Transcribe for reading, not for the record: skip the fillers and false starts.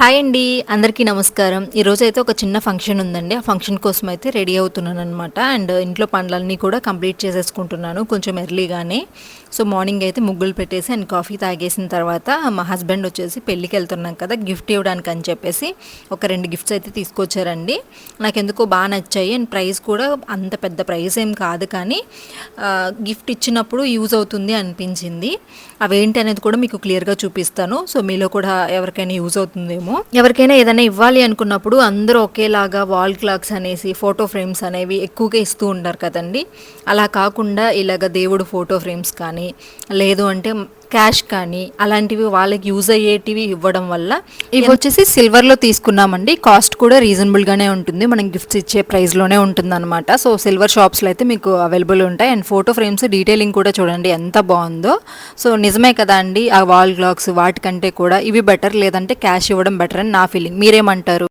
Hi అండి. అందరికీ నమస్కారం. ఈరోజైతే ఒక చిన్న ఫంక్షన్ ఉందండి. ఆ ఫంక్షన్ కోసం అయితే రెడీ అవుతున్నాననమాట. అండ్ ఇంట్లో పనులన్నీ కూడా కంప్లీట్ చేసేసుకుంటున్నాను కొంచెం ఎర్లీగానే. సో మార్నింగ్ అయితే ముగ్గులు పెట్టేసి అండ్ కాఫీ తాగేసిన తర్వాత మా హస్బెండ్ వచ్చేసి పెళ్ళికి వెళ్తున్నాం కదా, గిఫ్ట్ ఇవ్వడానికి అని చెప్పేసి ఒక 2 గిఫ్ట్స్ అయితే తీసుకొచ్చారండి. నాకెందుకో బాగా నచ్చాయి అండ్ ప్రైస్ కూడా అంత పెద్ద ప్రైస్ ఏం కాదు, కానీ గిఫ్ట్ ఇచ్చినప్పుడు యూజ్ అవుతుంది అనిపించింది. అవేంటి అనేది కూడా మీకు క్లియర్గా చూపిస్తాను. సో మీలో కూడా ఎవరికైనా యూజ్ అవుతుందేమో. ఎవరికైనా ఏదైనా ఇవ్వాలి అనుకున్నప్పుడు అందరూ ఒకేలాగా వాల్ క్లాక్స్ అనేసి ఫోటో ఫ్రేమ్స్ అనేవి ఎక్కువగా ఇస్తూ ఉంటారు కదండి. అలా కాకుండా ఇలాగ దేవుడు ఫోటో ఫ్రేమ్స్ కానీ లేదు అంటే క్యాష్ కానీ అలాంటివి వాళ్ళకి యూజ్ అయ్యేటివి ఇవ్వడం వల్ల, ఇవి వచ్చేసి సిల్వర్లో తీసుకున్నామండి. కాస్ట్ కూడా రీజనబుల్గానే ఉంటుంది, మనం గిఫ్ట్స్ ఇచ్చే ప్రైస్లోనే ఉంటుంది అనమాట. సో సిల్వర్ షాప్స్లో అయితే మీకు అవైలబుల్ ఉంటాయి. అండ్ ఫోటో ఫ్రేమ్స్ డీటెయిలింగ్ కూడా చూడండి ఎంత బాగుందో. సో నిజమే కదా అండి, ఆ వాల్ క్లాక్స్ వాటికంటే కూడా ఇవి బెటర్, లేదంటే క్యాష్ ఇవ్వడం బెటర్ అని నా ఫీలింగ్. మీరేమంటారు?